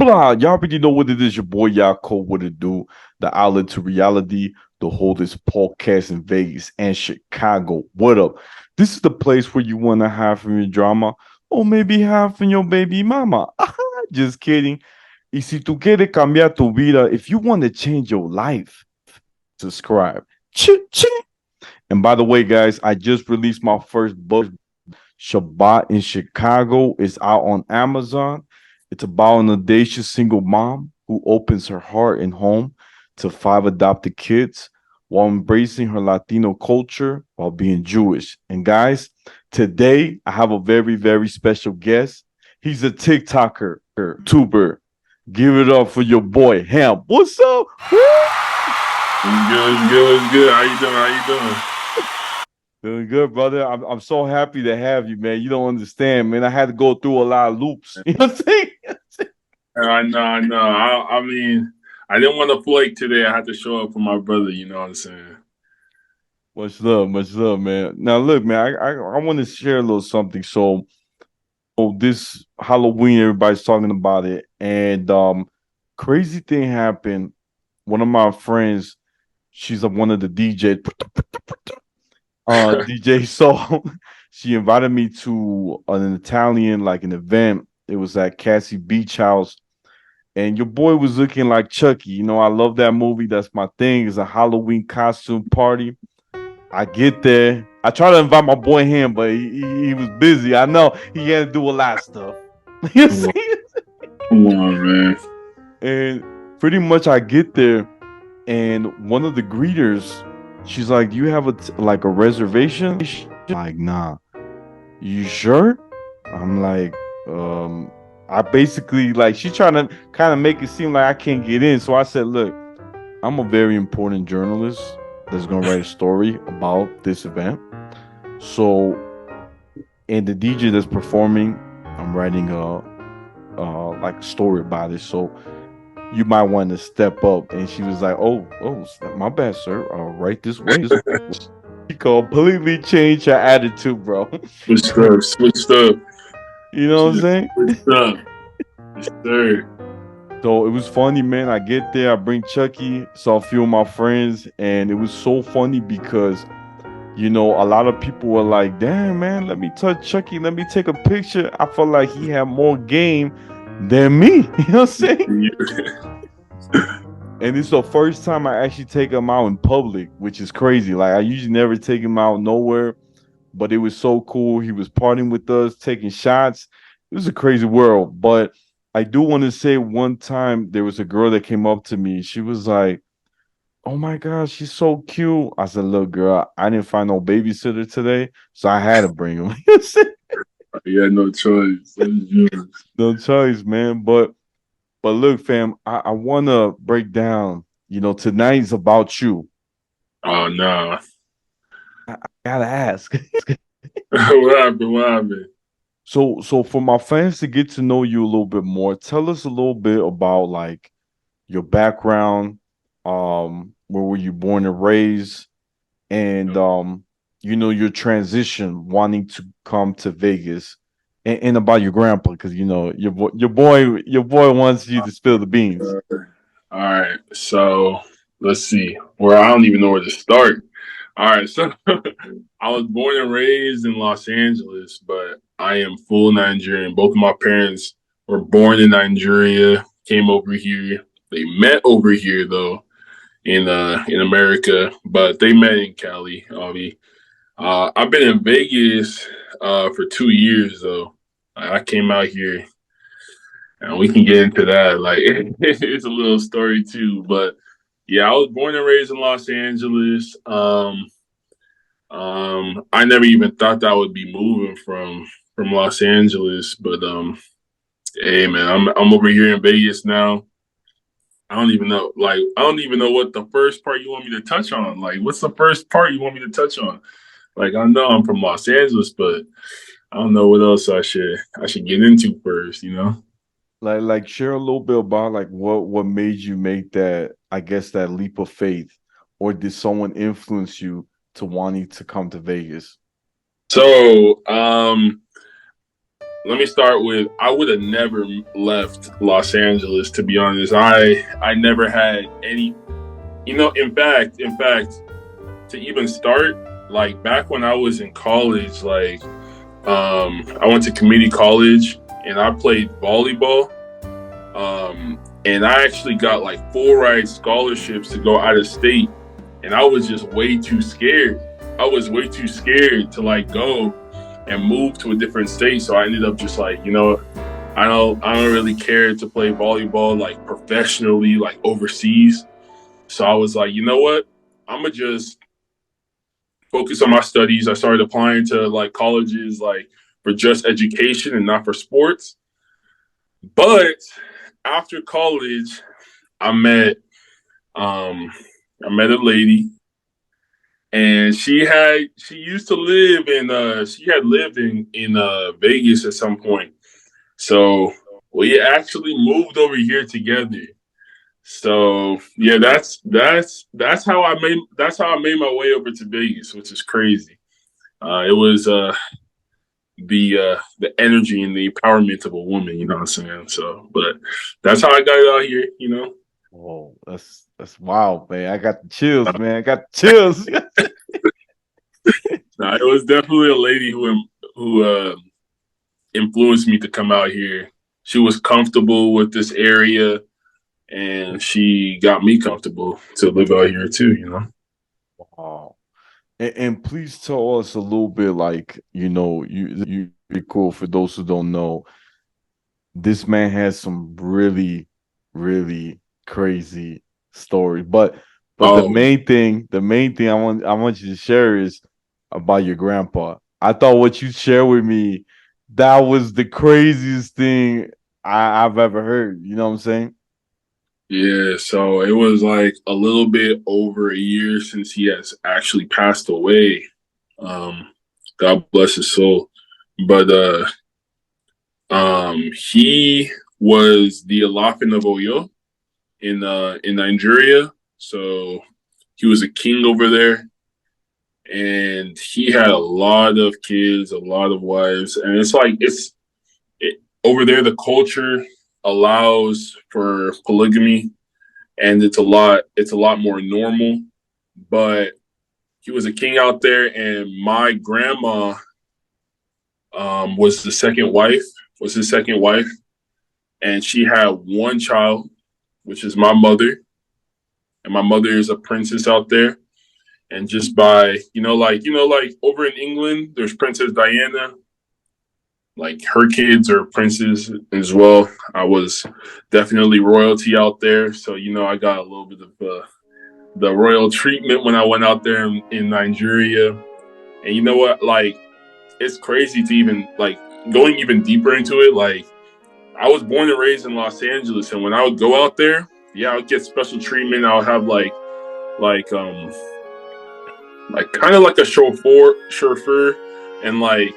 Blah, y'all already know what it is. Your boy Yako, what it do? The outlet to reality, the holdest podcast in Vegas and Chicago. What up? This is the place where you want to have from your drama, or maybe have from your baby mama. Just kidding. Y si tú quieres cambiar tu vida, if you want to change your life, subscribe. Ching. And by the way, guys, I just released my first book, Shabbat in Chicago. It's out on Amazon. It's about an audacious single mom who opens her heart and home to five adopted kids while embracing her Latino culture while being Jewish. And guys, today I have a very, very special guest. He's a TikToker, YouTuber. Give it up for your boy Ham. What's up? Woo! It's good. How you doing? How you doing? Doing good, brother. I'm so happy to have you, man. You don't understand, man. I had to go through a lot of loops. You know what I'm saying? I know. I mean, I didn't want to flake today. I had to show up for my brother. You know what I'm saying? Much love, man. Now, look, man. I want to share a little something. So, this Halloween, everybody's talking about it, and crazy thing happened. One of my friends, she's one of the DJs. DJ. So she invited me to an Italian like an event. It was at Cassie Beach House, and your boy was looking like Chucky. You know, I love that movie. That's my thing. It's a Halloween costume party. I get there. I try to invite my boy him, but he was busy. I know he had to do a lot of stuff. You see? Come on, man. And pretty much I get there, and one of the greeters, she's like, "Do you have like a reservation?" I'm like, nah. You sure? I'm like, I basically like she's trying to kind of make it seem like I can't get in. So I said, look, I'm a very important journalist that's gonna write a story about this event. So, and the DJ that's performing, I'm writing a like a story about it. So you might want to step up. And she was like, oh, my bad, sir. Right this way. She completely changed her attitude, bro. Switched up. You know what I'm She just saying? switched up. Yes, sir. So it was funny, man. I get there, I bring Chucky, saw a few of my friends, and it was so funny because, you know, a lot of people were like, damn, man, let me touch Chucky, let me take a picture. I felt like he had more game than me. You know what I'm saying? And it's the first time I actually take him out in public, which is crazy. Like I usually never take him out nowhere, but it was so cool. He was partying with us, taking shots. It was a crazy world. But I do want to say one time there was a girl that came up to me. She was like, "Oh my gosh, she's so cute." I said, "Look, girl, I didn't find no babysitter today, so I had to bring him." You had no choice. No choice, man. But look, fam, I want to break down. You know, tonight's about you. Oh no. I gotta ask. What happened? What happened? So for my fans to get to know you a little bit more, tell us a little bit about like your background, where were you born and raised, and you know, your transition wanting to come to Vegas, and about your grandpa, because you know your boy wants you to spill the beans. All right. So let's see. Well, I don't even know where to start. All right. So I was born and raised in Los Angeles, but I am full Nigerian. Both of my parents were born in Nigeria, came over here. They met over here though in America, but they met in Cali. I've been in Vegas for 2 years though. I came out here and we can get into that. Like it's a little story too, but yeah, I was born and raised in Los Angeles. I never even thought that I would be moving from Los Angeles, but hey man, I'm over here in Vegas now. I don't even know. Like, I don't even know what the first part you want me to touch on. Like, what's the first part you want me to touch on? Like, I know I'm from Los Angeles, but I don't know what else I should get into first. You know? Like share a little bit about like what made you make that, I guess, that leap of faith, or did someone influence you to wanting to come to Vegas? So, let me start with I would have never left Los Angeles, to be honest. I never had any, in fact, to even start, like back when I was in college, like I went to community college and I played volleyball. And I actually got like full ride scholarships to go out of state, and I was just way too scared. I was way too scared to like go and move to a different state. So I ended up just like, I don't really care to play volleyball like professionally, like overseas. So I was like, you know what? I'm gonna just focus on my studies. I started applying to like colleges like for just education and not for sports. But after college, I met um I met a lady, and she used to live in she had lived in Vegas at some point. So we actually moved over here together. So yeah, that's how I made my way over to Vegas, which is crazy. It was the energy and the empowerment of a woman, you know what I'm saying? So, but that's how I got it out here. Oh, that's wild, man. I got the chills, man. I got the chills. Nah, it was definitely a lady who influenced me to come out here. She was comfortable with this area, and she got me comfortable to live out here too. Wow. And please tell us a little bit, like, you be cool for those who don't know. This man has some really, really crazy stories. But the Oh main thing I want you to share is about your grandpa. I thought what you shared with me, that was the craziest thing I've ever heard. You know what I'm saying? yeah, so it was like a little bit over a year since he has actually passed away. Um, God bless his soul. But he was the Alafin of Oyo in Nigeria. So he was a king over there, and he had a lot of kids, a lot of wives, and it's like over there. The culture allows for polygamy, and it's a lot more normal. But he was a king out there, and my grandma was the second wife, was his second wife, and she had one child, which is my mother, and my mother is a princess out there. And just by like over in England, there's Princess Diana. Like her kids are princes as well. I was definitely royalty out there, so I got a little bit of the royal treatment when I went out there in Nigeria. And you know what? Like, it's crazy to even like going even deeper into it. Like, I was born and raised in Los Angeles, and when I would go out there, yeah, I would get special treatment. I would have like like kind of like a chauffeur, and like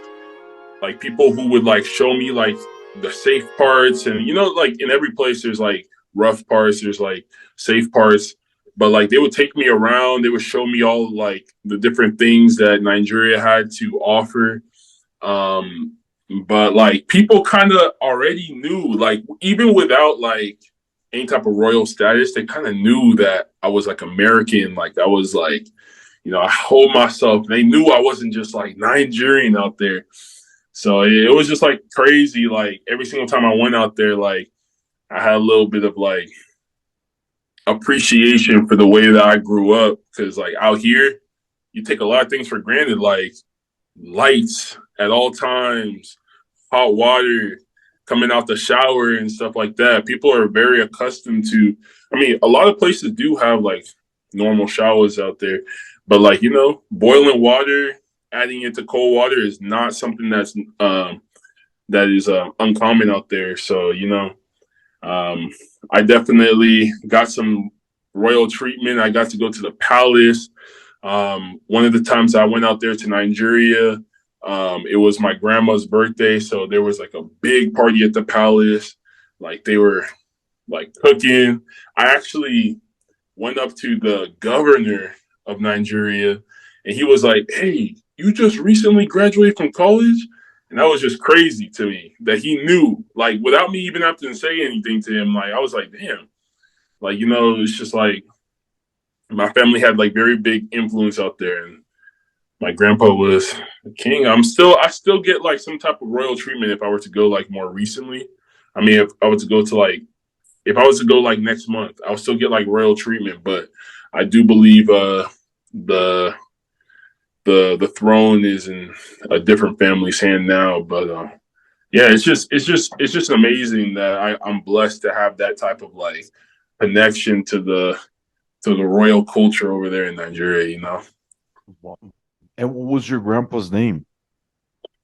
people who would like show me like the safe parts, and like in every place there's like rough parts, there's like safe parts. But like they would take me around, they would show me all like the different things that Nigeria had to offer. um but like people kind of already knew, like even without like any type of royal status, they kind of knew that I was like American, like I was like, I hold myself. They knew I wasn't just like Nigerian out there. So it was just like crazy. Like every single time I went out there, like I had a little bit of like appreciation for the way that I grew up. Cause like out here, you take a lot of things for granted, like lights at all times, hot water, coming out the shower and stuff like that. People are very accustomed to, I mean, a lot of places do have like normal showers out there, but like, boiling water, adding it to cold water is not something that is uncommon out there. So, um, I definitely got some royal treatment. I got to go to the palace. One of the times I went out there to Nigeria, it was my grandma's birthday, so there was like a big party at the palace. Like they were like cooking. I actually went up to the governor of Nigeria, and he was like, "Hey, you just recently graduated from college?" And that was just crazy to me that he knew, like, without me even having to say anything to him. Like, I was like, damn, like, it's just like my family had like very big influence out there, and my grandpa was a king. I still get like some type of royal treatment if I were to go like more recently. I mean, if I was to go like next month, I'll still get like royal treatment. But I do believe the the throne is in a different family's hand now. But yeah, it's just amazing that I'm blessed to have that type of like connection to the royal culture over there in Nigeria. Wow. And what was your grandpa's name?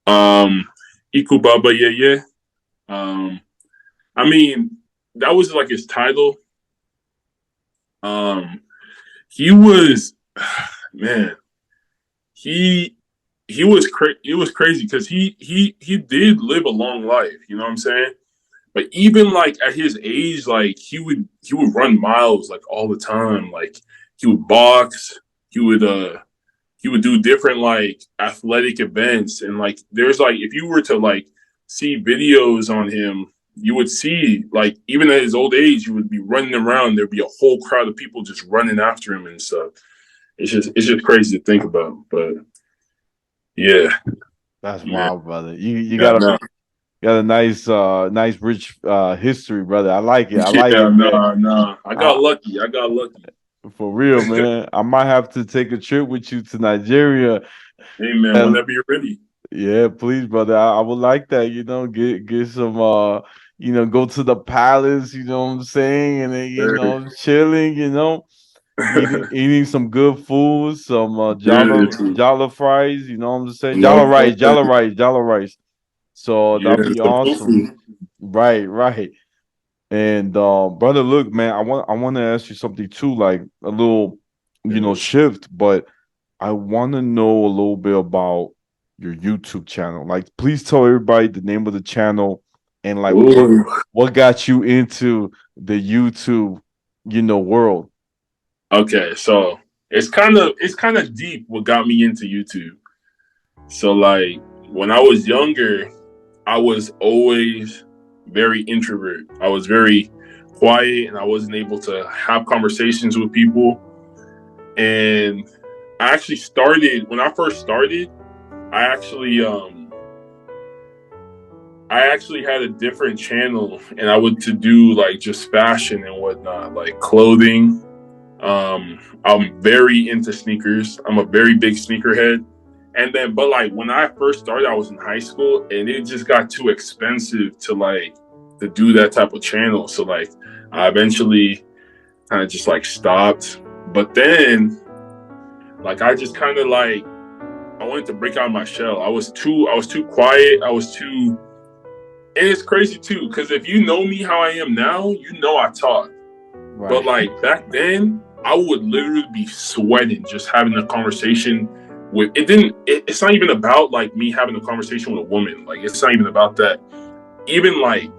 Um, Iku Baba Yeye. Um, I mean, that was like his title. Um, he was, man, he it was crazy because he did live a long life. You know what I'm saying? But even like at his age, like he would run miles like all the time. Like he would box. He would he would do different like athletic events, and like there's like if you were to like see videos on him, you would see like even at his old age, he would be running around. There'd be a whole crowd of people just running after him and stuff. It's just crazy to think about, but yeah, That's man, wild, brother. You yeah, no, got a nice rich history, brother. I like it. I like yeah, it, man. no, no. I got I, lucky. I got lucky. for real, man. I might have to take a trip with you to Nigeria. Hey, man, And whenever you're ready. yeah, please, brother. I would like that, get some go to the palace, you know what I'm saying? And then, chilling, eating some good food, some Yeah, jollof fries, you know what I'm saying? no, Jollof rice. So yeah, that'd be some awesome. tofu. Right, right. And brother, look, man, I want to ask you something too, like a little, Yeah. shift, but I want to know a little bit about your YouTube channel. Like, please tell everybody the name of the channel and like Ooh. what got you into the YouTube, world. Okay, so it's kind of deep what got me into YouTube. So like when I was younger, I was always very introvert. I was very quiet and I wasn't able to have conversations with people. And I actually started when I first started, I actually I actually had a different channel and I would to do like just fashion and whatnot, like clothing. I'm very into sneakers. I'm a very big sneakerhead. And then, but like when I first started, I was in high school and it just got too expensive to do that type of channel. So like I eventually kind of just like stopped. But then like I just kind of like I wanted to break out of my shell. I was too quiet. I was too and it's crazy too, because if you know me how I am now, you know I talk. But Right. like back then, I would literally be sweating just having a conversation with it didn't it's not even about like me having a conversation with a woman. Like it's not even about that. Even like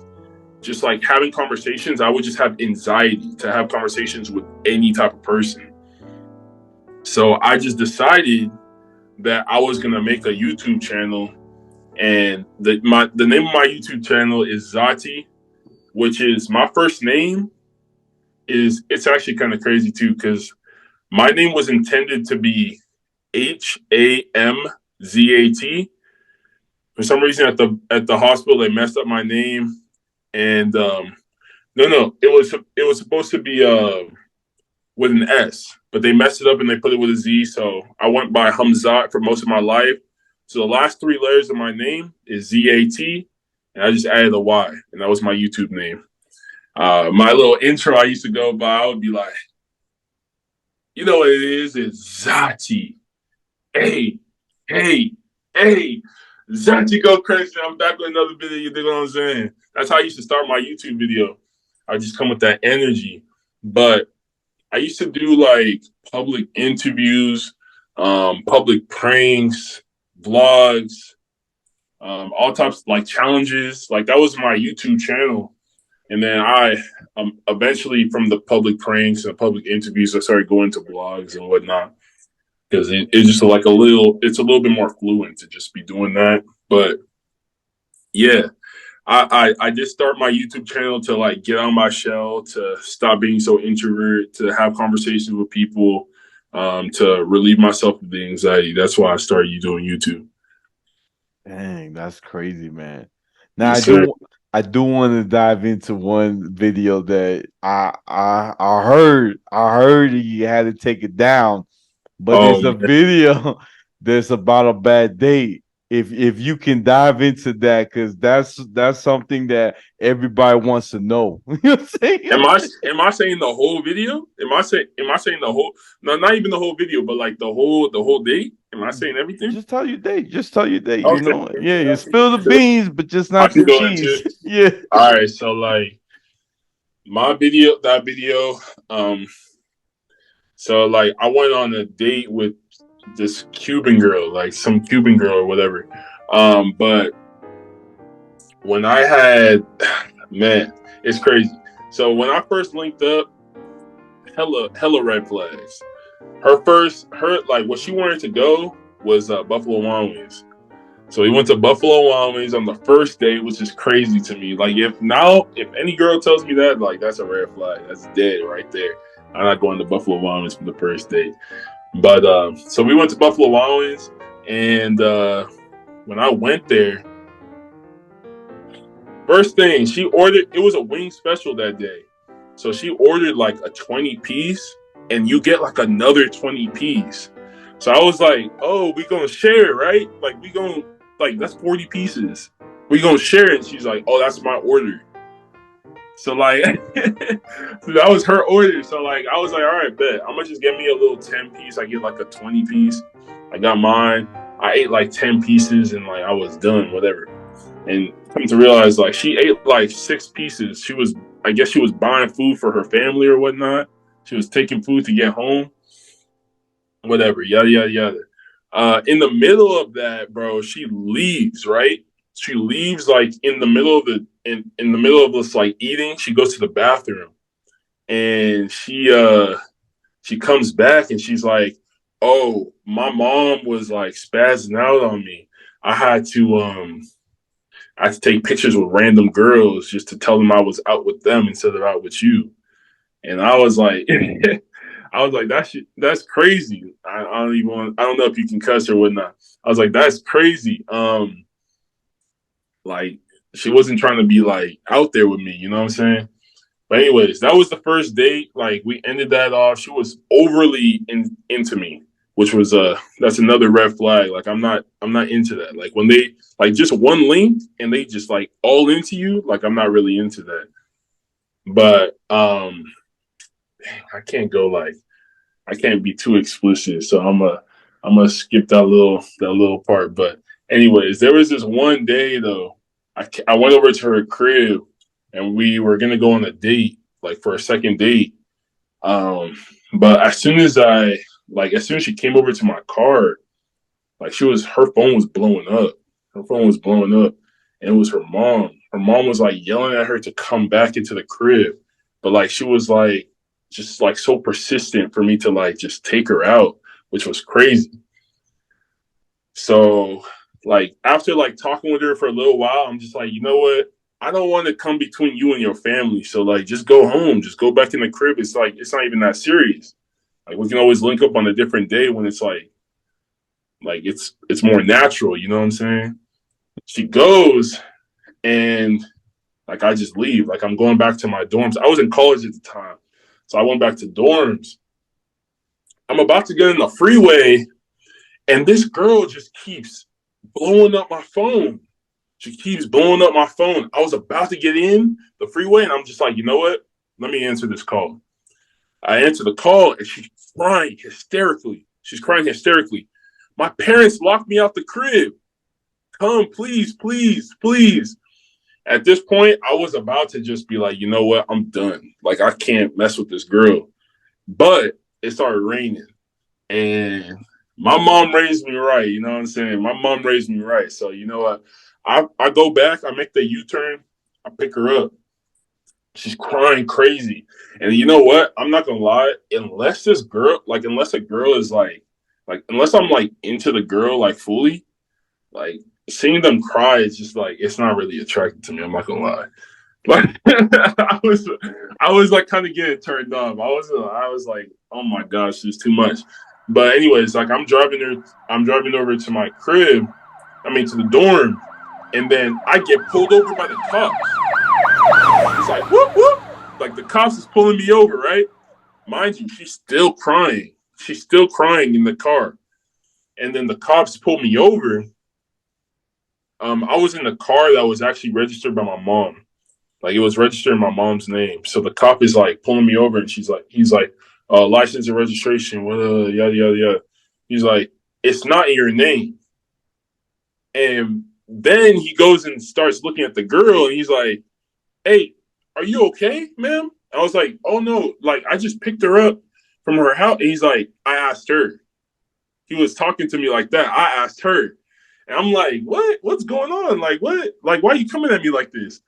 just like having conversations, I would just have anxiety to have conversations with any type of person. So I just decided that I was gonna make a YouTube channel, and the name of my YouTube channel is Zati, which is my first name. It's actually kind of crazy too because my name was intended to be Hamzat. For some reason, at the hospital, they messed up my name, and no, it was supposed to be with an S, but they messed it up and they put it with a Z. So I went by Hamzat for most of my life. So the last three letters of my name is ZAT, and I just added a Y, and that was my YouTube name. My little intro I used to go by, I would be like, you know what it is? It's Zati. Hey, hey, hey. Zati go crazy. I'm back with another video. You dig what I'm saying? That's how I used to start my YouTube video. I just come with that energy. But I used to do like public interviews, public pranks, vlogs, all types like challenges. Like that was my YouTube channel. And then I eventually from the public pranks and public interviews, I started going to blogs and whatnot because it's just like it's a little bit more fluent to just be doing that. But Yeah. I just start my YouTube channel to like get on my shell, to stop being so introvert, to have conversations with people, to relieve myself of the anxiety. That's why I started doing YouTube. Dang, that's crazy, man. Now Yes, sir. I do want to dive into one video that I heard he had to take it down, but Oh there's a man. video that's about a bad date. If you can dive into that, because that's something that everybody wants to know. You know what I'm saying? Am I saying the whole video? Am I saying the whole, no, not even the whole video, but like the whole date? Am I saying everything? Just tell your date. Just tell your date. You Okay. know, yeah, you spill the beans, but just I not the can go into cheese. it. Yeah. All right, so like that video, um, so like I went on a date with this Cuban girl, like some Cuban girl or whatever. But when I had, man, it's crazy. So when I first linked up, hella red flags. Her like what she wanted to go was Buffalo Wild Wings. So we went to Buffalo Wild Wings on the first date, which is crazy to me. Like if any girl tells me that, like that's a red flag. That's dead right there. I'm not going to Buffalo Wild Wings for the first date. But so we went to Buffalo Wild Wings, and when I went there, first thing she ordered, it was a wing special that day. So she ordered like a 20 piece, and you get like another 20 piece. So I was like, oh, we gonna share, right? Like we gonna like that's 40 pieces. We gonna share it. And she's like, oh, that's my order. So like so that was her order. So like I was like, all right, bet. I'm gonna just get me a little 10 piece. I get like a 20 piece. I got mine. I ate like 10 pieces and like I was done, whatever. And come to realize like she ate like 6 pieces. I guess she was buying food for her family or whatnot. She was taking food to get home. Whatever, yada yada yada. In the middle of that, bro, she leaves, right? She leaves like in the middle of us like eating, she goes to the bathroom and she comes back and she's like, oh, my mom was like spazzing out on me. I had to I had to take pictures with random girls just to tell them I was out with them instead of out with you. And I was like, I was like, that's crazy. I don't know if you can cuss or whatnot. I was like, that's crazy. Like she wasn't trying to be like out there with me, you know what I'm saying? But anyways, that was the first date. Like we ended that off. She was overly into me, which was that's another red flag. Like I'm not into that. Like when they like just one link and they just like all into you, like I'm not really into that. But I can't go like I can't be too explicit, so I'm gonna skip that little part. But anyways, there was this one day though. I went over to her crib, and we were gonna go on a date, like for a second date. Um, but as soon as she came over to my car, like her phone was blowing up. Her phone was blowing up, and it was her mom. Her mom was like yelling at her to come back into the crib, but like she was like just like so persistent for me to like just take her out, which was crazy. So like after like talking with her for a little while, I'm just like, you know what? I don't want to come between you and your family. So like just go home, just go back in the crib. It's like it's not even that serious. Like we can always link up on a different day when it's like it's more natural, you know what I'm saying? She goes and like I just leave. Like I'm going back to my dorms. I was in college at the time. So I went back to dorms. I'm about to get in the freeway and this girl just keeps blowing up my phone. She keeps blowing up my phone. I was about to get in the freeway and I'm just like, you know what? Let me answer this call. I answer the call and she's crying hysterically. She's crying hysterically. My parents locked me out the crib. Come, please, please, please. At this point, I was about to just be like, you know what? I'm done. Like, I can't mess with this girl. But it started raining. And my mom raised me right. You know what I'm saying? My mom raised me right. So, you know what? I go back, I make the U turn, I pick her up. She's crying crazy. And you know what? I'm not gonna lie, unless a girl is like unless I'm like into the girl like fully, like seeing them cry is just like, it's not really attractive to me. I'm not gonna lie. Like I was like kind of getting turned off. I was like, oh my gosh, it's too much. But anyways, like I'm driving over to my crib. I mean to the dorm, and then I get pulled over by the cops. It's like whoop whoop, like the cops is pulling me over, right? Mind you, she's still crying. She's still crying in the car, and then the cops pull me over. I was in a car that was actually registered by my mom. Like it was registered in my mom's name. So the cop is like pulling me over, and he's like, license and registration, yada yada yada. He's like, it's not in your name. And then he goes and starts looking at the girl, and he's like, hey, are you okay, ma'am? I was like, oh no, like I just picked her up from her house. And he's like, I asked her. He was talking to me like that. I asked her. And I'm like, what? What's going on? Like, what? Like, why are you coming at me like this?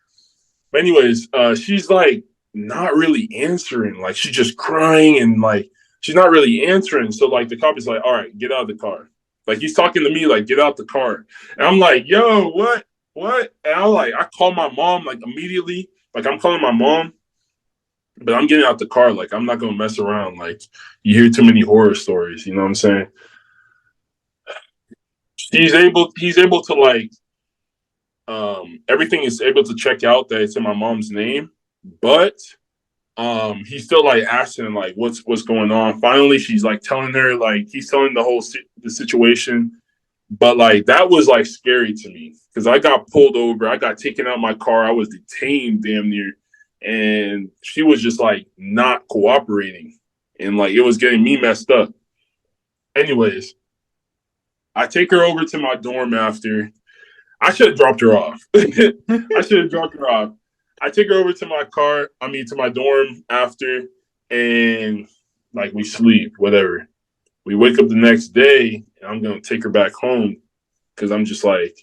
But anyways, she's like not really answering. Like she's just crying and like she's not really answering. So like the cop is like, all right, get out of the car. Like he's talking to me like, get out the car. And I'm like, yo, what? What? And I call my mom like immediately. Like I'm calling my mom, but I'm getting out the car. Like I'm not gonna mess around. Like you hear too many horror stories. You know what I'm saying? He's able to like everything is able to check out that it's in my mom's name, but he's still like asking like what's going on. Finally she's like telling her, like he's telling the situation, but like that was like scary to me because I got pulled over, I got taken out of my car, I was detained damn near, and she was just like not cooperating, and like it was getting me messed up. Anyways, I take her over to my dorm after. I should have dropped her off. I should have dropped her off. I take her over to my car, I mean, to my dorm after, and like we sleep, whatever. We wake up the next day, and I'm going to take her back home because I'm just like,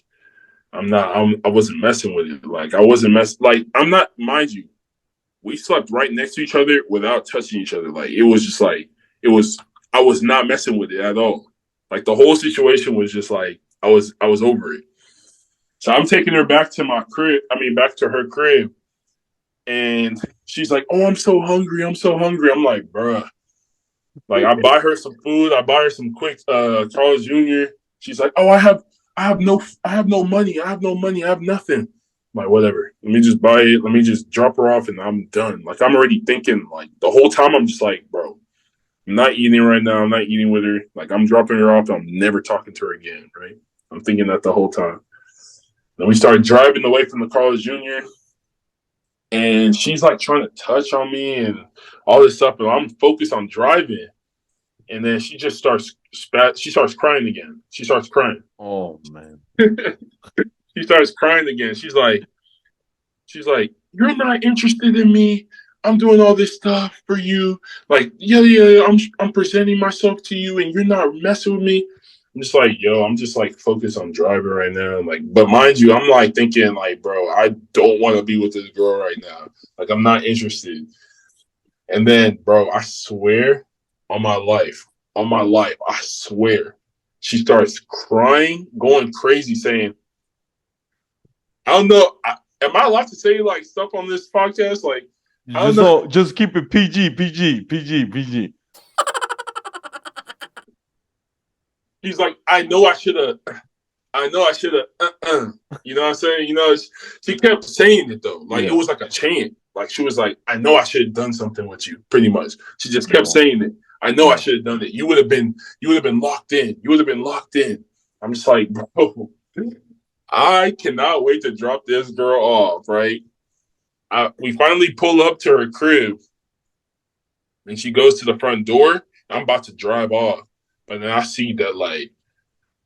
I wasn't messing with it. Like, I'm not, mind you, we slept right next to each other without touching each other. Like, it was just like, I was not messing with it at all. Like, the whole situation was just like, I was over it. So I'm taking her back to my crib. I mean, back to her crib. And she's like, oh, I'm so hungry. I'm so hungry. I'm like, bruh. Like, I buy her some food. I buy her some quick Carl's Jr. She's like, oh, I have no money. I have no money. I have nothing. I'm like, whatever. Let me just buy it. Let me just drop her off and I'm done. Like, I'm already thinking, like, the whole time I'm just like, bro, I'm not eating right now. I'm not eating with her. Like, I'm dropping her off. I'm never talking to her again, right? I'm thinking that the whole time. Then we started driving away from the Carl's Jr. And she's like trying to touch on me and all this stuff, and I'm focused on driving. And then she just starts she starts crying again. She starts crying. Oh man. She starts crying again. She's like, you're not interested in me. I'm doing all this stuff for you. Like, yeah, I'm presenting myself to you and you're not messing with me. I'm just like, yo, I'm just like focused on driving right now. Like, but mind you, I'm like thinking, like, bro, I don't want to be with this girl right now. Like, I'm not interested. And then, bro, I swear on my life, I swear, she starts crying, going crazy, saying, I don't know. Am I allowed to say like stuff on this podcast? Like, I don't know. Just keep it PG. He's like, I know I should have. You know what I'm saying? You know, she kept saying it though. Like, yeah. It was like a chant. Like, she was like, I know I should have done something with you, pretty much. She just kept saying it. I know I should have done it. You would have been locked in. You would have been locked in. I'm just like, bro, I cannot wait to drop this girl off, right? We finally pull up to her crib, and she goes to the front door. I'm about to drive off, but then I see that like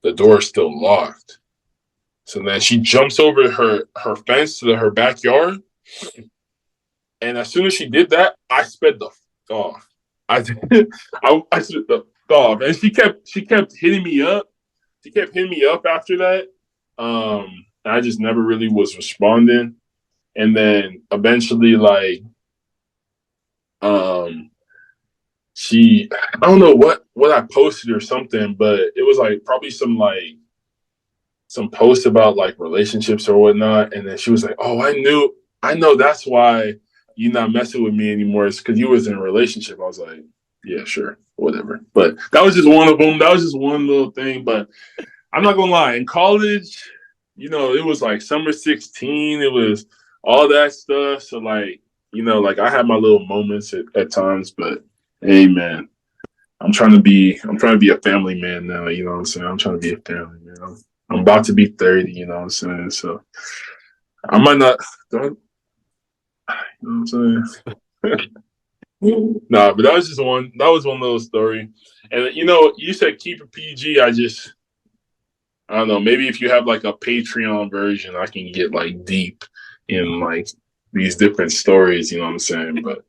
the door is still locked. So then she jumps over her fence to her backyard, and as soon as she did that, I sped the off. I sped the off, and she kept hitting me up. She kept hitting me up after that. I just never really was responding. And then eventually, like, I don't know what I posted or something, but it was like probably some like some post about like relationships or whatnot, and then she was like, "Oh, I know that's why you not messing with me anymore. It's because you was in a relationship." I was like, "Yeah, sure, whatever." But that was just one of them. That was just one little thing. But I'm not gonna lie. In college, it was like summer 16. It was all that stuff. So like, like I had my little moments at times. But hey, man, I'm trying to be a family man now. You know what I'm saying? I'm trying to be a family man. I'm about to be 30. You know what I'm saying? So I might not. Don't, you know what I'm saying? Nah, but that was just one. That was one little story. And you said keep it PG. I don't know. Maybe if you have like a Patreon version, I can get like deep in like these different stories. You know what I'm saying? But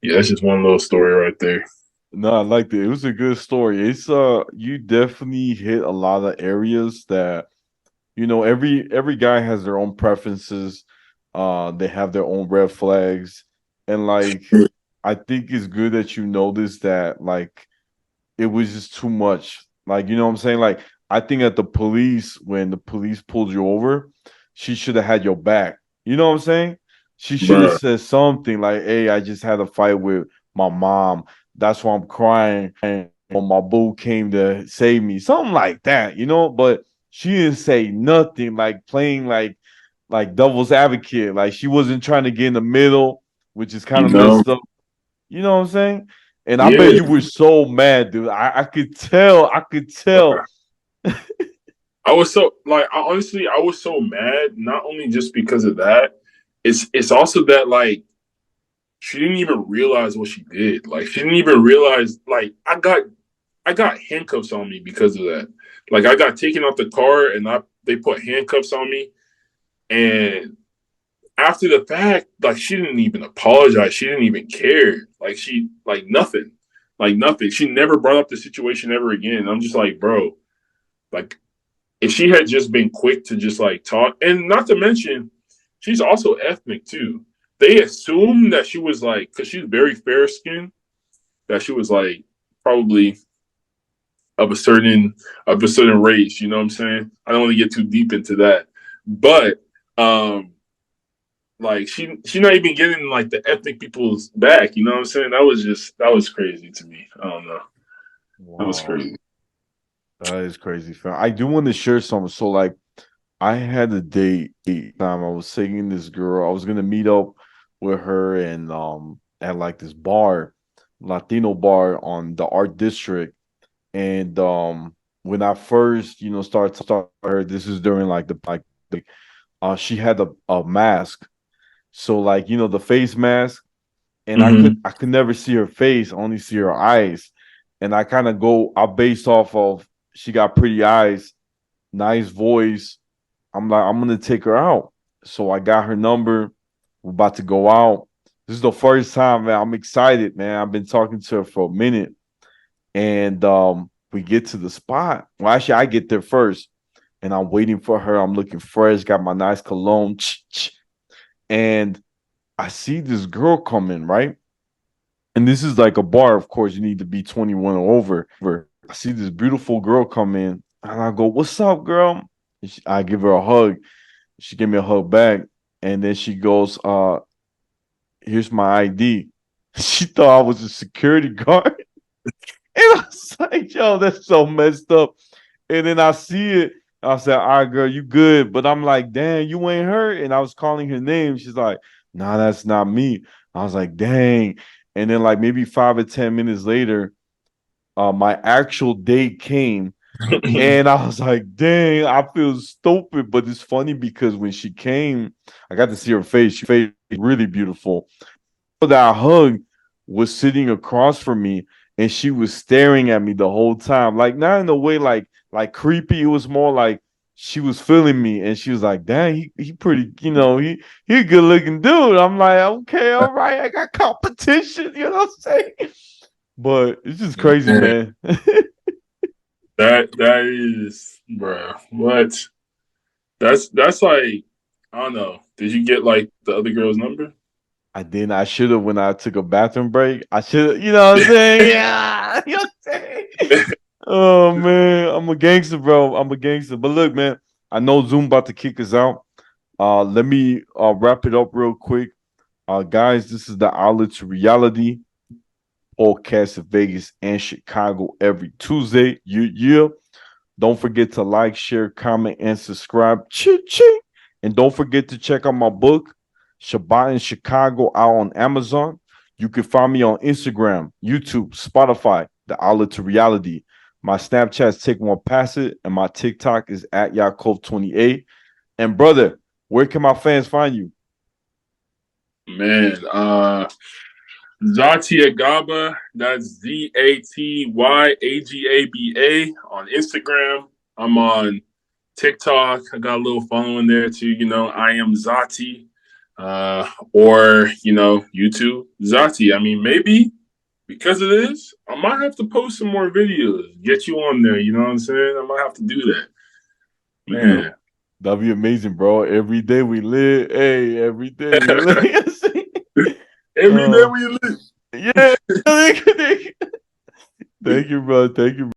yeah, that's just one little story right there. No, I liked it. It was a good story. It's you definitely hit a lot of areas that every guy has their own preferences. They have their own red flags. And like I think it's good that you noticed that like it was just too much. Like, you know what I'm saying? Like, I think that when the police pulled you over, she should have had your back. You know what I'm saying? She should have Bruh. said something like, "Hey, I just had a fight with my mom. That's why I'm crying. And my boo came to save me." Something like that, But she didn't say nothing, like playing like devil's advocate. Like she wasn't trying to get in the middle, which is kind You of know? messed up. You know what I'm saying? And I bet Yeah. you were so mad, dude. I could tell. I could tell. Bruh. I was so like I was so mad, not only just because of that, it's also that like she didn't even realize what she did. Like she didn't even realize like I got handcuffs on me because of that. Like I got taken out the car and they put handcuffs on me. And after the fact, like she didn't even apologize. She didn't even care. Like she like nothing. Like nothing. She never brought up the situation ever again. I'm just like, bro, like if she had just been quick to just like talk, and not to mention, she's also ethnic too. They assumed that she was like, because she's very fair skinned, that she was like probably of a certain race. You know what I'm saying? I don't want to get too deep into that, but like she not even getting like the ethnic people's back. You know what I'm saying? That was crazy to me. I don't know. That was Wow. crazy. That is crazy, fam. I do want to share something. So, like, I had a date time. I was seeing this girl. I was gonna meet up with her and at like this bar, Latino bar on the Art District. And when I first, started her, this is during like she had a mask. So like, the face mask, and I could Mm-hmm. I could never see her face, only see her eyes. And I based off of she got pretty eyes, nice voice. I'm like, I'm gonna take her out. So I got her number. We're about to go out. This is the first time, man. I'm excited, man. I've been talking to her for a minute. And we get to the spot. Well, actually, I get there first. And I'm waiting for her. I'm looking fresh, got my nice cologne. And I see this girl coming, right? And this is like a bar, of course, you need to be 21 or over. I see this beautiful girl come in, and I go, "What's up, girl?" I give her a hug. She gave me a hug back, and then she goes, "Here's my ID." She thought I was a security guard. And I was like, "Yo, that's so messed up." And then I see it. I said, "All right, girl, you good?" But I'm like, "Dang, you ain't her." And I was calling her name. She's like, "Nah, that's not me." I was like, "Dang." And then like maybe 5 or 10 minutes later, my actual date came, and I was like, "Dang, I feel stupid." But it's funny because when she came, I got to see her face. She face really beautiful. That hug was sitting across from me, and she was staring at me the whole time, like not in a way like creepy. It was more like she was feeling me, and she was like, "Dang, he pretty, he a good looking dude." I'm like, "Okay, all right, I got competition." You know what I'm saying? But it's just crazy, Man, man. that is, bro. What? That's like I don't know. Did you get like the other girl's number? I didn't. I should have when I took a bathroom break. I should have, you know what I'm saying? Yeah, you know what I'm saying? Oh man, I'm a gangster, bro. I'm a gangster. But look, man, I know Zoom about to kick us out. Let me wrap it up real quick. Guys, this is the Outlet to Reality podcast in Vegas and Chicago every Tuesday. Yeah. Don't forget to like, share, comment, and subscribe. Ching. And don't forget to check out my book, Shabbat in Chicago, out on Amazon. You can find me on Instagram, YouTube, Spotify, the Outlet to Reality. My Snapchat's Take One Pass It, and my TikTok is at Yakov28. And brother, where can my fans find you? Man, Zati Agaba, that's ZatyAgaba on Instagram. I'm on TikTok. I got a little following there too. I am Zati. Or YouTube Zati. I mean, maybe because of this, I might have to post some more videos, get you on there. You know what I'm saying? I might have to do that, Yeah, man. that'd be amazing, bro. Every day we live. Hey, every day we live. Every day uh, we live. yeah. Thank you, bro. Thank you.